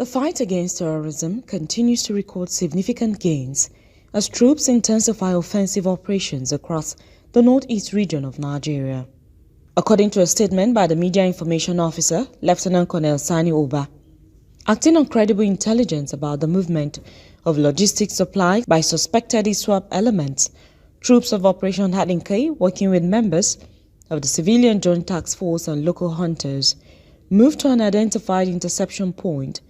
The fight against terrorism continues to record significant gains as troops intensify offensive operations across the northeast region of Nigeria. According to a statement by the Media Information Officer, Lieutenant Colonel Sani Oba, acting on credible intelligence about the movement of logistics supplies by suspected ISWAP elements, troops of Operation Hadin Kai, working with members of the Civilian Joint Task Force and local hunters, moved to an identified interception point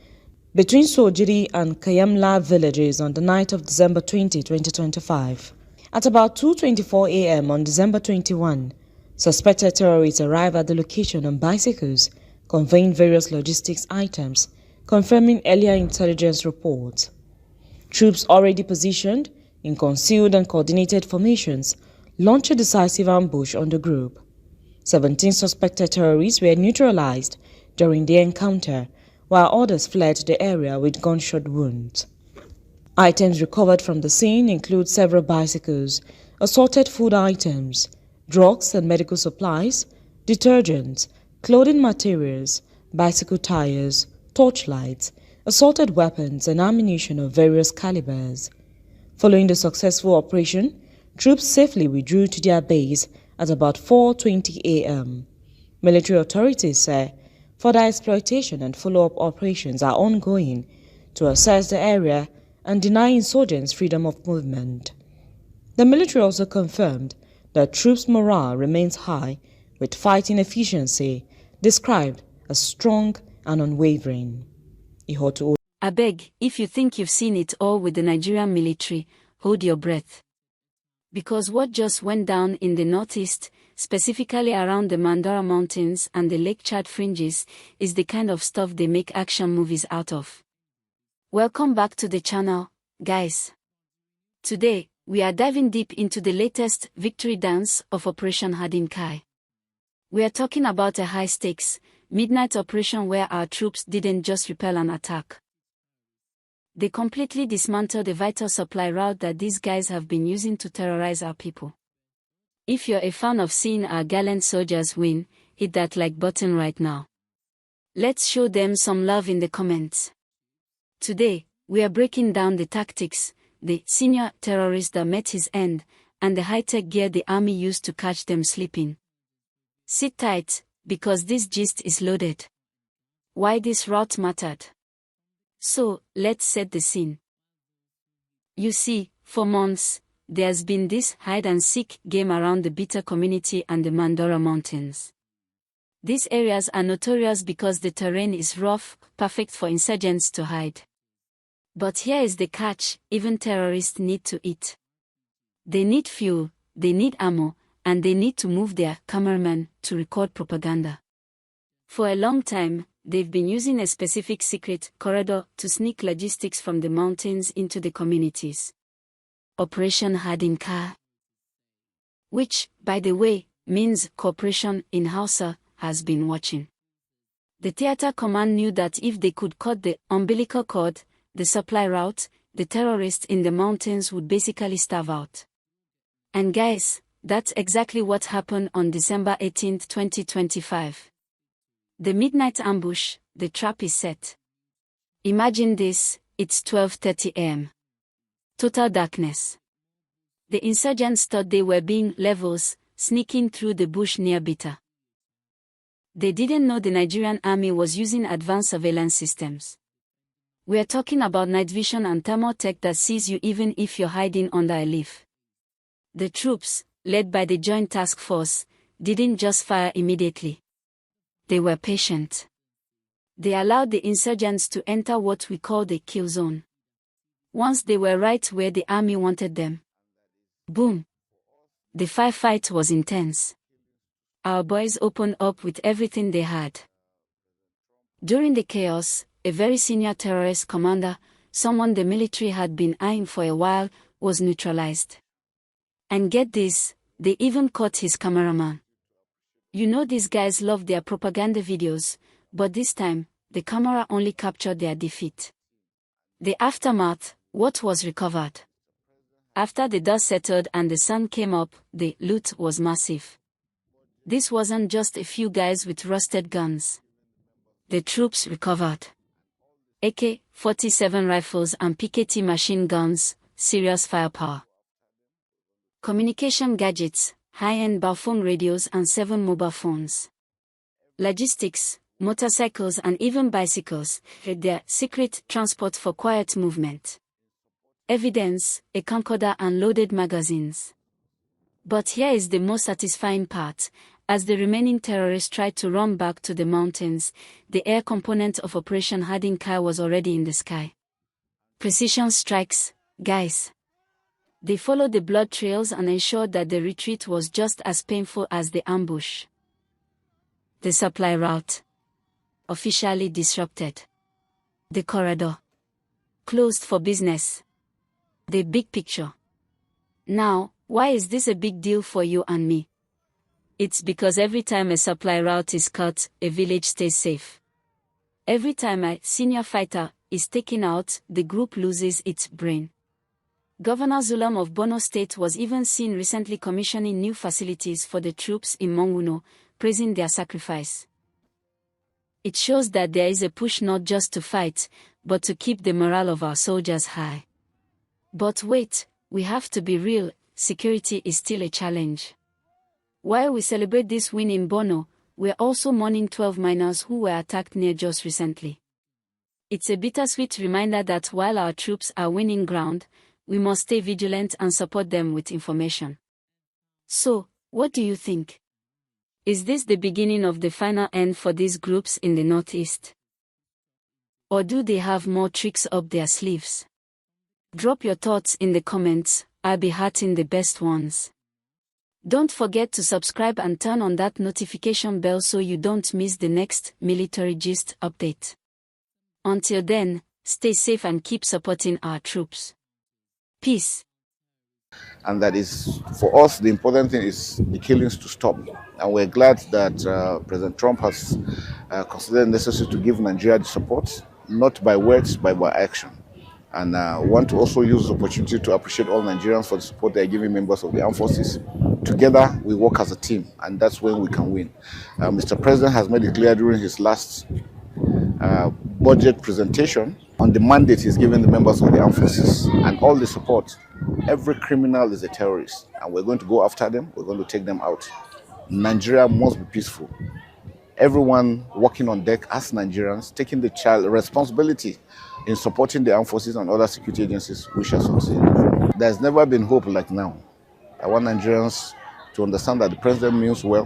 between Sojiri and Kayamla villages on the night of December 20, 2025. At about 2:24 a.m. on December 21, suspected terrorists arrived at the location on bicycles, conveying various logistics items, confirming earlier intelligence reports. Troops already positioned in concealed and coordinated formations launched a decisive ambush on the group. 17 suspected terrorists were neutralized during the encounter, while others fled the area with gunshot wounds. Items recovered from the scene include several bicycles, assorted food items, drugs and medical supplies, detergents, clothing materials, bicycle tires, torchlights, assorted weapons and ammunition of various calibers. Following the successful operation, troops safely withdrew to their base at about 4:20 a.m. Military authorities say further exploitation and follow-up operations are ongoing to assess the area and deny insurgents freedom of movement. The military also confirmed that troops' morale remains high, with fighting efficiency described as strong and unwavering. Abeg, if you think you've seen it all with the Nigerian military, hold your breath. Because what just went down in the northeast, specifically around the Mandara Mountains and the Lake Chad fringes, is the kind of stuff they make action movies out of. Welcome back to the channel, guys. Today, we are diving deep into the latest victory dance of Operation Hadin Kai. We are talking about a high-stakes, midnight operation where our troops didn't just repel an attack. They completely dismantled the vital supply route that these guys have been using to terrorize our people. If you're a fan of seeing our gallant soldiers win, hit that like button right now. Let's show them some love in the comments. Today, we are breaking down the tactics, the senior terrorist that met his end, and the high-tech gear the army used to catch them sleeping. Sit tight, because this gist is loaded. Why this route mattered. So, let's set the scene. You see, for months, there's been this hide-and-seek game around the Bitta community and the Mandara Mountains. These areas are notorious because the terrain is rough, perfect for insurgents to hide. But here is the catch, even terrorists need to eat. They need fuel, they need ammo, and they need to move their cameraman to record propaganda. For a long time, they've been using a specific secret corridor to sneak logistics from the mountains into the communities. Operation Hadin Kai, which, by the way, means cooperation in Hausa, has been watching. The theater command knew that if they could cut the umbilical cord, the supply route, the terrorists in the mountains would basically starve out. And guys, that's exactly what happened on December 18, 2025. The midnight ambush, the trap is set. Imagine this, it's 12:30 am. Total darkness. The insurgents thought they were being levels, sneaking through the bush near Bitta. They didn't know the Nigerian Army was using advanced surveillance systems. We're talking about night vision and thermal tech that sees you even if you're hiding under a leaf. The troops, led by the Joint Task Force, didn't just fire immediately. They were patient. They allowed the insurgents to enter what we call the kill zone. Once they were right where the army wanted them, boom! The firefight was intense. Our boys opened up with everything they had. During the chaos, a very senior terrorist commander, someone the military had been eyeing for a while, was neutralized. And get this, they even caught his cameraman. You know these guys love their propaganda videos, but this time, the camera only captured their defeat. The aftermath, what was recovered? After the dust settled and the sun came up, the loot was massive. This wasn't just a few guys with rusted guns. The troops recovered AK-47 rifles and PKT machine guns, serious firepower. Communication gadgets, high-end Baofeng radios and 7 mobile phones. Logistics, motorcycles and even bicycles, their secret transport for quiet movement. Evidence, a camcorder and loaded magazines. But here is the most satisfying part. As the remaining terrorists tried to run back to the mountains, the air component of Operation Hadin Kai was already in the sky. Precision strikes, guys. They followed the blood trails and ensured that the retreat was just as painful as the ambush. The supply route. Officially disrupted. The corridor. Closed for business. The big picture. Now, why is this a big deal for you and me? It's because every time a supply route is cut, a village stays safe. Every time a senior fighter is taken out, the group loses its brain. Governor Zulum of Borno State was even seen recently commissioning new facilities for the troops in Monguno, praising their sacrifice. It shows that there is a push not just to fight, but to keep the morale of our soldiers high. But wait, we have to be real, security is still a challenge. While we celebrate this win in Borno, we're also mourning 12 miners who were attacked near Jos recently. It's a bittersweet reminder that while our troops are winning ground, we must stay vigilant and support them with information. So, what do you think? Is this the beginning of the final end for these groups in the Northeast? Or do they have more tricks up their sleeves? Drop your thoughts in the comments, I'll be hearting the best ones. Don't forget to subscribe and turn on that notification bell so you don't miss the next Military Gist update. Until then, stay safe and keep supporting our troops. Peace. And that is, for us, the important thing is the killings to stop. And we're glad that President Trump has considered it necessary to give Nigeria the support, not by words, but by action. And want to also use the opportunity to appreciate all Nigerians for the support they are giving members of the armed forces. Together, we work as a team, and that's when we can win. Mr. President has made it clear during his last budget presentation on the mandate he's giving the members of the armed forces and all the support. Every criminal is a terrorist, and we're going to go after them. We're going to take them out. Nigeria must be peaceful. Everyone working on deck as Nigerians, taking the responsibility in supporting the armed forces and other security agencies, we shall succeed. There's never been hope like now. I want Nigerians to understand that the president means well.